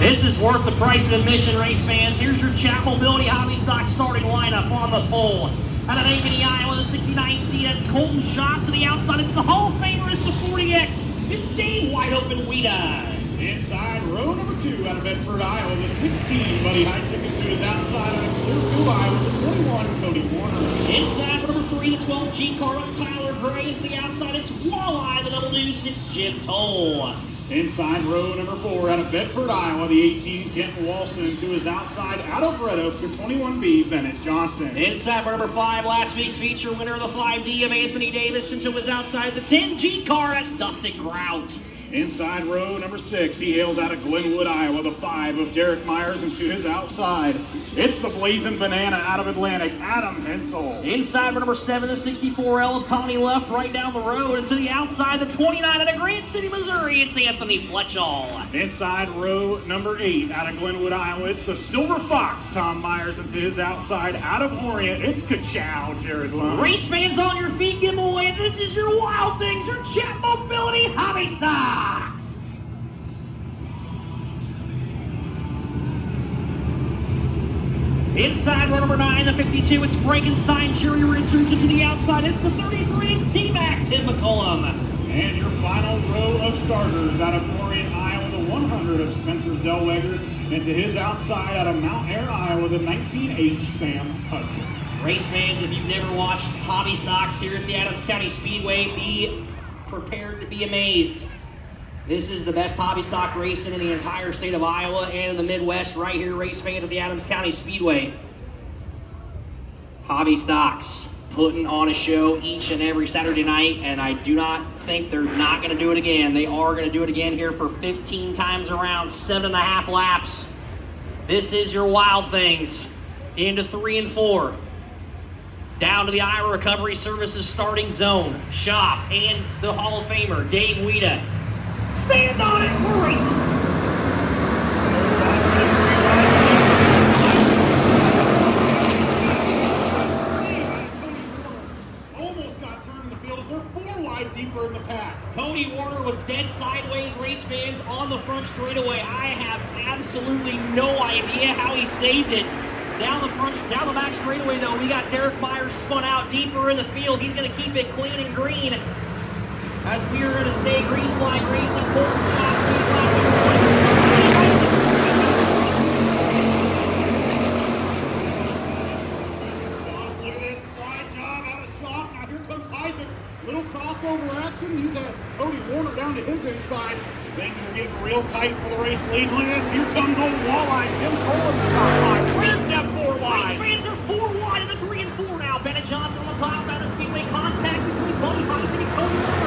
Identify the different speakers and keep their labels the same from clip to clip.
Speaker 1: This is worth the price of admission, race fans. Here's your Chat Mobility Hobby Stock starting lineup on the pole. Out of Ankeny, Iowa, the 69C, that's Colton Schaaf to the outside. It's the Hall of Famer, it's the 40X. It's Dave Wide Open Weeda.
Speaker 2: Inside row number 2 out of Bedford, Iowa, the 16, Buddy Heitzig to his outside out of Clearfield, Iowa, the 21, Cody Warner.
Speaker 1: Inside row number 3, the 12 G car, it's Tyler Gray. To the outside, it's Walleye, the double deuce, it's Jim Toll.
Speaker 2: Inside row number 4 out of Bedford, Iowa, the 18, Kent Walson to his outside out of Red Oak, the 21B, Bennett Johnson.
Speaker 1: Inside row number 5, last week's feature winner of the 5D of Anthony Davis, to his outside the 10 G car, that's Dustin Grout.
Speaker 2: Inside row number 6, he hails out of Glenwood, Iowa, the 5 of Derek Myers, and to his outside, it's the Blazing Banana out of Atlantic, Adam Hensel.
Speaker 1: Inside row number 7, the 64L of Tommy Left right down the road, and to the outside, the 29 out of Grant City, Missouri, it's Anthony Fletchall.
Speaker 2: Inside row number 8, out of Glenwood, Iowa, it's the Silver Fox, Tom Myers, and to his outside, out of Orient, it's Kachow, Jared Lund.
Speaker 1: Race fans on your feet, give them away. This is your Wild Things, your Chat Mobility Hobby Stocks. Inside row number 9, the 52, it's Frankenstein, Jerry Richards, and to the outside, it's the 33, it's T-Mac, Tim McCullum.
Speaker 2: And your final row of starters out of Orient, Iowa, the 100 of Spencer Zellweger, and to his outside out of Mount Air, Iowa, the 19H, Sam Hudson.
Speaker 1: Race fans, if you've never watched Hobby Stocks here at the Adams County Speedway, be prepared to be amazed. This is the best hobby stock racing in the entire state of Iowa and in the Midwest, right here, race fans at the Adams County Speedway. Hobby Stocks putting on a show each and every Saturday night, and I do not think they're not going to do it again. They are going to do it again here for 15 times around, 7.5 laps. This is your Wild Things into 3 and 4. Down to the Iowa Recovery Services starting zone. Schaaf and the Hall of Famer, Dave Weeda. Stand on it, we're racing.
Speaker 2: Almost got turned in the field as they're 4 wide deeper in the pack.
Speaker 1: Cody Warner was dead sideways, race fans, on the front straightaway. I have absolutely no idea how he saved it. Down the back straightaway though, we got Derek Myers spun out deeper in the field. He's gonna keep it clean and green. As we are going to stay green flag racing, Colton Schaaf, green flag.
Speaker 2: Look at this slide job out of Schaaf. Now here comes Isaac. Little crossover action. He's has Cody Warner down to his inside. Things are getting real tight for the race lead. Look at this. Here comes old Walleye. Jim's holding the top line. 3-step 4 wide.
Speaker 1: Race fans are 4 wide into 3 and 4 now. Bennett Johnson on the top side of Speedway. Contact between Buddy Heitzig and Cody Warner.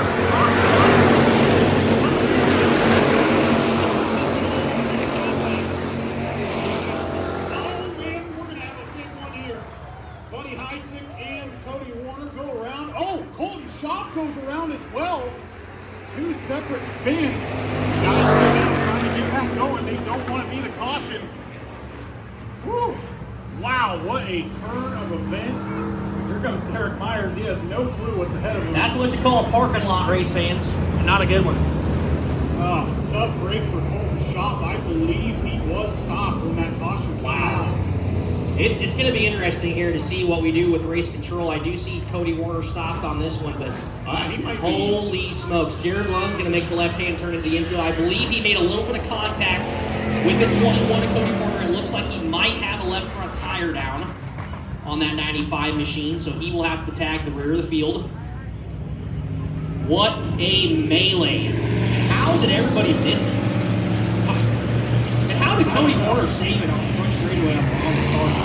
Speaker 2: Buddy Heitzig and Cody Warner go around. Oh, Colton Schaaf goes around as well. 2 separate spins. Guys trying to get that going. They don't want to be the caution. Whew. Wow, what a turn of events. Here comes Derek Myers. He has no clue what's ahead of him.
Speaker 1: That's what you call a parking lot, race fans. Not a good one.
Speaker 2: Tough break for Colton Schaaf. I believe he was stopped when that caution.
Speaker 1: Wow. It's going to be interesting here to see what we do with race control. I do see Cody Warner stopped on this one, but
Speaker 2: he might
Speaker 1: holy smokes. Jared Lund's going to make the left-hand turn into the infield. I believe he made a little bit of contact with the 21 of Cody Warner. It looks like he might have a left front tire down on that 95 machine, so he will have to tag the rear of the field. What a melee. How did everybody miss it? And how did Cody Warner save it on the front straightaway on the start?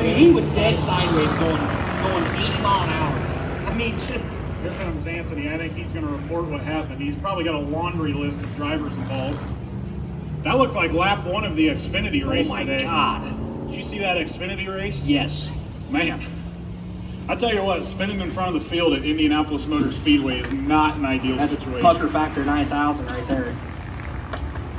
Speaker 1: He was dead sideways going 80 mile an hour. I mean,
Speaker 2: here comes Anthony. I think he's going to report what happened. He's probably got a laundry list of drivers involved. That looked like lap 1 of the Xfinity race today.
Speaker 1: Oh my God.
Speaker 2: Did you see that Xfinity race?
Speaker 1: Yes.
Speaker 2: Man, I tell you what, spinning in front of the field at Indianapolis Motor Speedway is not an ideal situation.
Speaker 1: That's pucker factor 9,000 right there.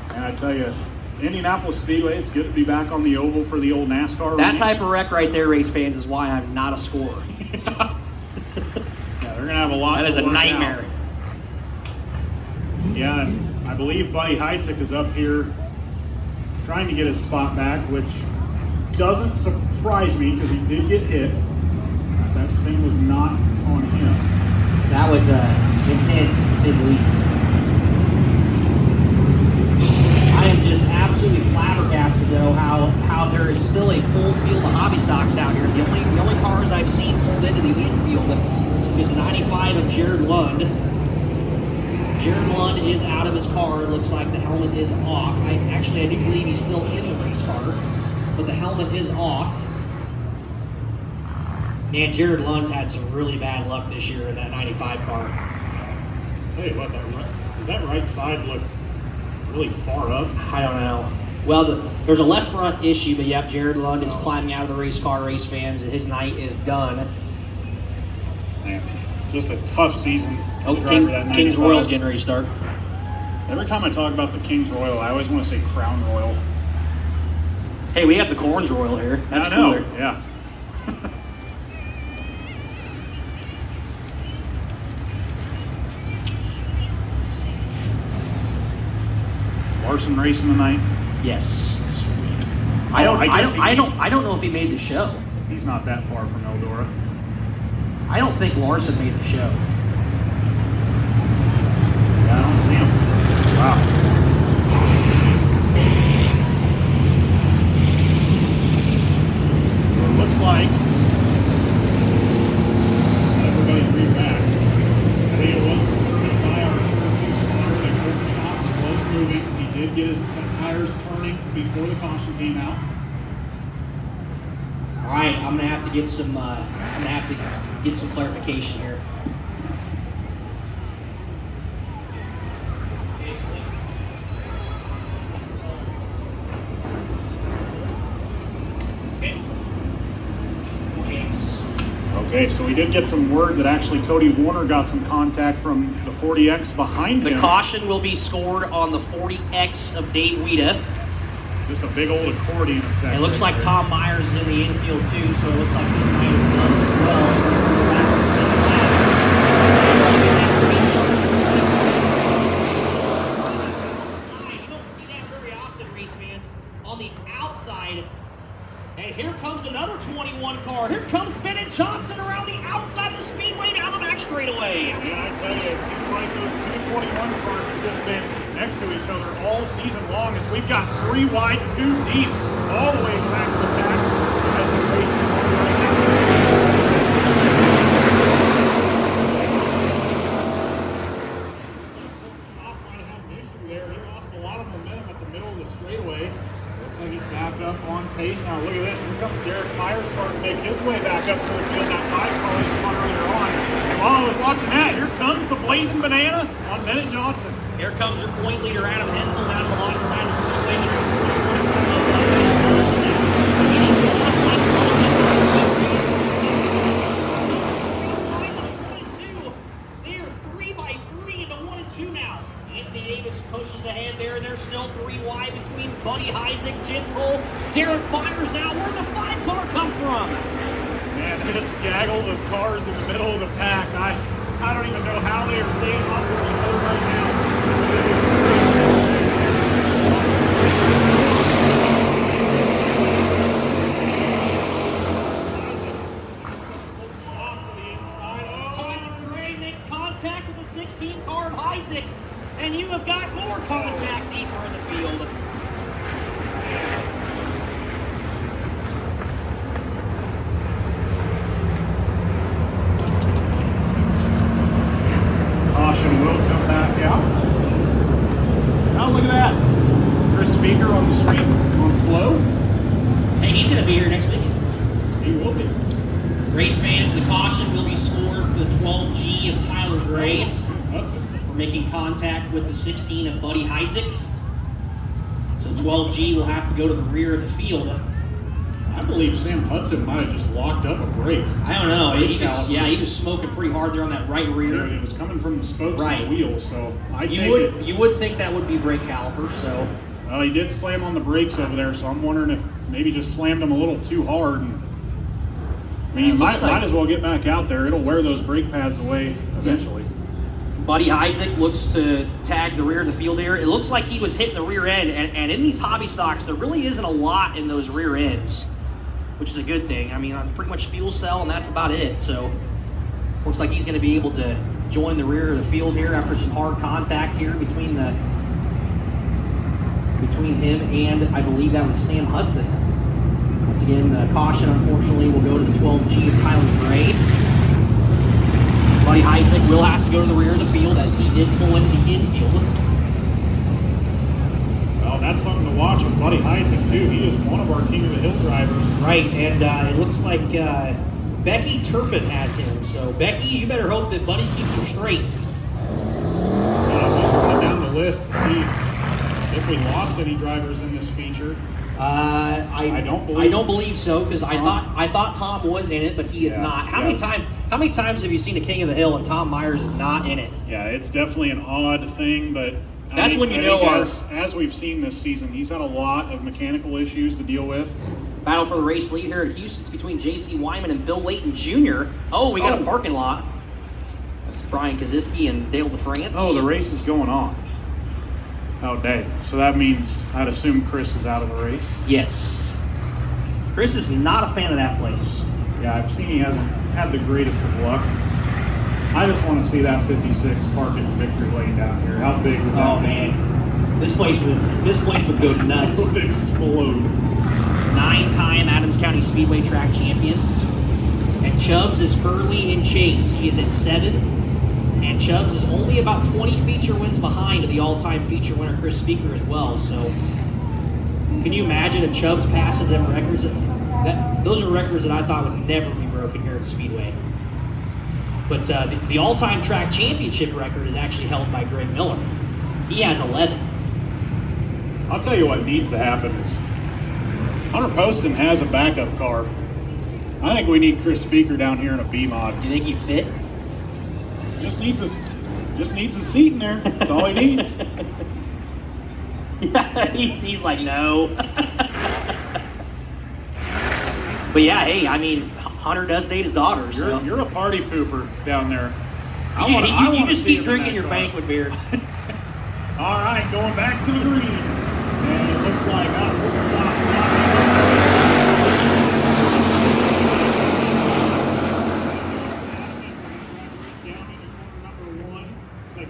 Speaker 2: And I tell you, Indianapolis Speedway, it's good to be back on the oval for the old NASCAR
Speaker 1: That
Speaker 2: race.
Speaker 1: type of wreck right there, race fans, is why I'm not a scorer.
Speaker 2: Yeah, they're going to have a lot
Speaker 1: That
Speaker 2: to
Speaker 1: is a
Speaker 2: work
Speaker 1: nightmare.
Speaker 2: out. Yeah, and I believe Buddy Heitzig is up here trying to get his spot back, which doesn't surprise me because he did get hit. That spin was not on him.
Speaker 1: That was intense, to say the least. I am just absolutely flabbergasted, though, how there is still a full field of hobby stocks out here. The only cars I've seen pulled into the infield is the 95 of Jared Lund. Jared Lund is out of his car. It looks like the helmet is off. I do believe he's still in the race car, but the helmet is off. Man, Jared Lund's had some really bad luck this year in that 95 car.
Speaker 2: Tell you what, does that right side look really far up?
Speaker 1: I don't know. Well, there's a left front issue, but yep, Jared Lund is climbing out of the race car, race fans. His night is done.
Speaker 2: Man, just a tough season.
Speaker 1: Oh, King's Royal's getting ready to start.
Speaker 2: Every time I talk about the King's Royal, I always want to say Crown Royal.
Speaker 1: Hey, we have the Corns Royal here. That's
Speaker 2: I know,
Speaker 1: cooler.
Speaker 2: yeah. Larson racing tonight.
Speaker 1: Yes. I don't know if he made the show.
Speaker 2: He's not that far from Eldora.
Speaker 1: I don't think Larson made the show.
Speaker 2: Yeah, I don't see him. Wow. So it looks like everybody's read back. I think it was driven by our spotter and Coach Shop was moving. He did get his tires turning before the caution came out.
Speaker 1: All right, I'm gonna have to get some. Get some clarification here.
Speaker 2: Okay, so we did get some word that actually Cody Warner got some contact from the 40X behind him.
Speaker 1: The caution will be scored on the 40X of Dave Weeda.
Speaker 2: Just a big old accordion effect.
Speaker 1: It looks like Tom Myers is in the infield too, so it looks like his night is done as well. You don't see that very often, race fans. On the outside, and here comes another 21 car. Here comes Bennett Johnson around the outside of the speedway down the back straightaway.
Speaker 2: And I tell you, it seems like those two 21 cars have just been next to each other all season long as we've got 3 wide, 2 deep, all the way back to the back as the race is on right now. Off might have an issue there. He lost a lot of momentum at the middle of the straightaway. Looks like he's back up on pace. Now look at this. Here comes Derek Myers starting to make his way back up to the field. That 5 car is one earlier on. And while I was watching that, here comes the Blazing Banana on Bennett Johnson.
Speaker 1: Here comes your point leader, Adam Hensel, down alongside the speedway. They are 3 by 3 into 1 and 2 now. Anthony Davis pushes ahead there. They're still 3 wide between Buddy Heisig, Jim Cole, Derek Myers now. Where'd the 5 car come from?
Speaker 2: Man, this gaggle of cars in the middle of the pack. I don't even know how they are staying up with each other right now.
Speaker 1: Tyler Gray makes contact with the 16 car of Heisig, and you have got more contact deeper in the field.
Speaker 2: Caution will come back out. Now look at that. Chris Speaker on the street on flow.
Speaker 1: Hey, he's going to be here next week.
Speaker 2: He will be.
Speaker 1: Race fans, the caution will be scored for the 12G of Tyler Gray for making contact with the 16 of Buddy Heisig. So 12G will have to go to the rear of the field.
Speaker 2: I believe Sam Hudson might have just locked up a brake.
Speaker 1: I don't know. He was smoking pretty hard there on that right rear.
Speaker 2: It was coming from the spokes of the wheel, so
Speaker 1: You would think that would be brake caliper, so.
Speaker 2: Well, he did slam on the brakes over there, so I'm wondering if maybe just slammed him a little too hard. I mean, you might as well get back out there. It'll wear those brake pads away eventually.
Speaker 1: Buddy Heidzik looks to tag the rear of the field here. It looks like he was hitting the rear end, and in these hobby stocks, there really isn't a lot in those rear ends, which is a good thing. I mean, pretty much fuel cell, and that's about it. So, looks like he's going to be able to join the rear of the field here after some hard contact here between him and I believe that was Sam Hudson. Once again, the caution, unfortunately, will go to the 12G of Tyler Gray. Buddy Heidzik will have to go to the rear of the field as he did pull into the infield.
Speaker 2: Well, that's something to watch with Buddy Heidzik, too. He is one of our King of the Hill drivers.
Speaker 1: Right, and it looks like Becky Turpin has him. So, Becky, you better hope that Buddy keeps her straight.
Speaker 2: I'm just running down the list to see if we lost any drivers in this feature. I
Speaker 1: don't believe so, because I thought Tom was in it, but he is not. How many times have you seen a King of the Hill and Tom Myers is not in it?
Speaker 2: Yeah, it's definitely an odd thing, but
Speaker 1: that's when you know
Speaker 2: as we've seen this season, he's had a lot of mechanical issues to deal with.
Speaker 1: Battle for the race lead here at Houston's between J.C. Wyman and Bill Layton Jr. Oh, we got a parking lot. That's Brian Kaziski and Dale DeFrance.
Speaker 2: Oh, the race is going on. Oh, dang. So that means I'd assume Chris is out of the race?
Speaker 1: Yes. Chris is not a fan of that place.
Speaker 2: Yeah, I've seen he hasn't had the greatest of luck. I just want to see that 56 park at Victory Lane down here. How big would that be?
Speaker 1: Man. This place would go nuts.
Speaker 2: It would explode.
Speaker 1: 9-time Adams County Speedway track champion. And Chubbs is currently in chase. He is at 7. And Chubbs is only about 20 feature wins behind the all-time feature winner, Chris Speaker, as well. So, can you imagine if Chubbs passes them records? Those are records that I thought would never be broken here at the Speedway. But the all-time track championship record is actually held by Greg Miller. He has 11.
Speaker 2: I'll tell you what needs to happen is Hunter Poston has a backup car. I think we need Chris Speaker down here in a B-mod.
Speaker 1: Do you think he fit?
Speaker 2: Just needs a seat in there. That's all he needs.
Speaker 1: Yeah, he's like, no. But yeah, hey, I mean, Hunter does date his daughter.
Speaker 2: You're a party pooper down there.
Speaker 1: You just keep drinking your banquet beer.
Speaker 2: All right, going back to the green. And it looks like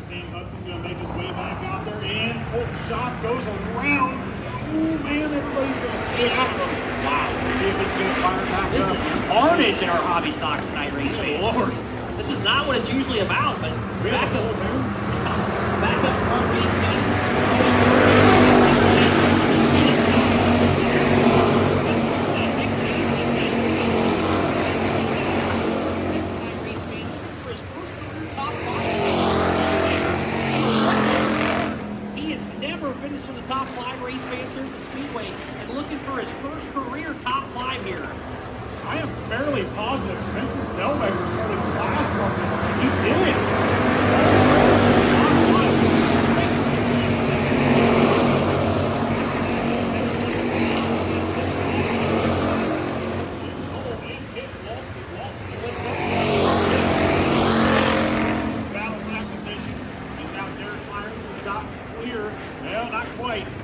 Speaker 2: Sam Hudson going to make his way back out there, and Colton Schaff goes around. Oh, man, everybody's going to stay after him. Wow. See if he can get it fired back
Speaker 1: This
Speaker 2: up.
Speaker 1: is carnage in our hobby stocks tonight, race fans.
Speaker 2: Lord.
Speaker 1: This is not what it's usually about, but back up front race fans. Finished in the top 5 race fans here at the Speedway and looking for his first career top 5 here.
Speaker 2: I am fairly positive Spencer Zellweger started last on this. He did.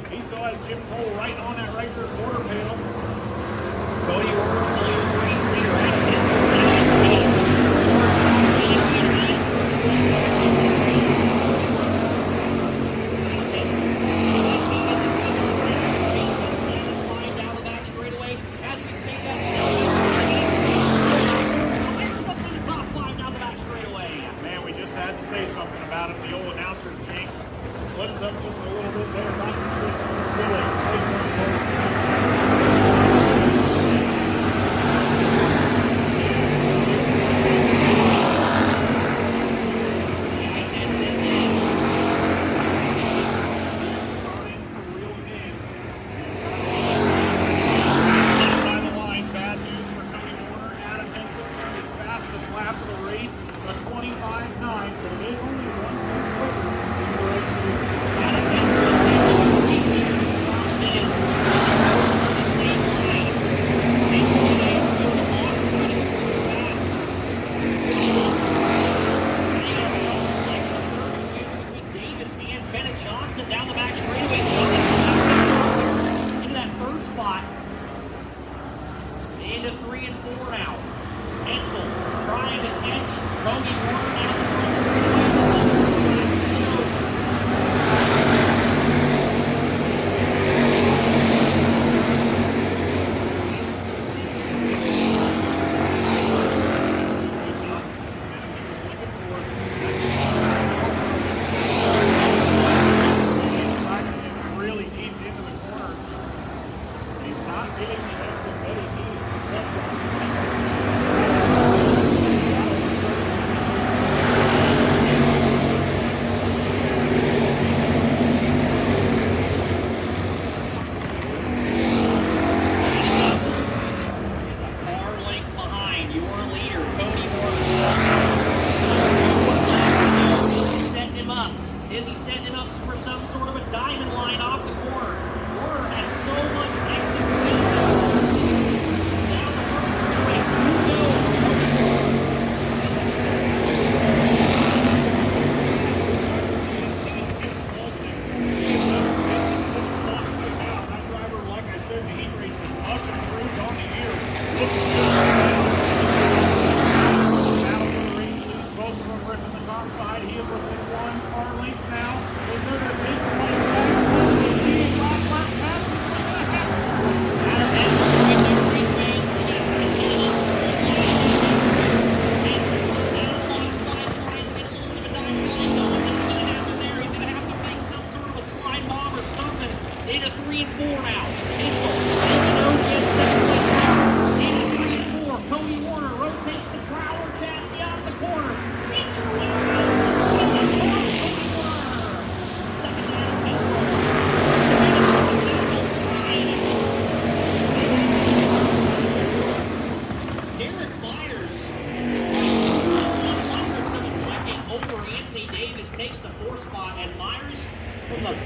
Speaker 2: He still has Jim Cole right on that right rear quarter panel.
Speaker 1: Cody Orr's the new race leader at down the back straightaway. As we say that, up to the top 5 down the back straightaway.
Speaker 2: Man, we just had to say something about him. The old announcer jinx slips up just a little bit there. Not
Speaker 1: Cody Warner down the front straightaway.
Speaker 2: Really deep into the corner. He's not getting the exit that he needs.
Speaker 1: Is a far length behind your leader, Cody Warner. Is he setting him up? Is he setting him up for some sort of a diamond line off the corner? Warner has so much exit speed. Down the first straightaway, 2
Speaker 2: That driver, like I said, the heat race is up and improved on the year. Battle for the race lead. Both of them ripping the top side. He is within 1 car length now. Is there going to take the fight back? Last lap pass. What's going to happen?
Speaker 1: Into 3 and 4 now. Kinsel knows he has second place now. Into 3 and 4. Cody Warner rotates the Growler chassis out the corner. Feature winner. Cody Warner. Second down, Kinsel. Derek Myers, 1/100th of a second over Anthony Davis, takes the 4th spot, and Myers from the back.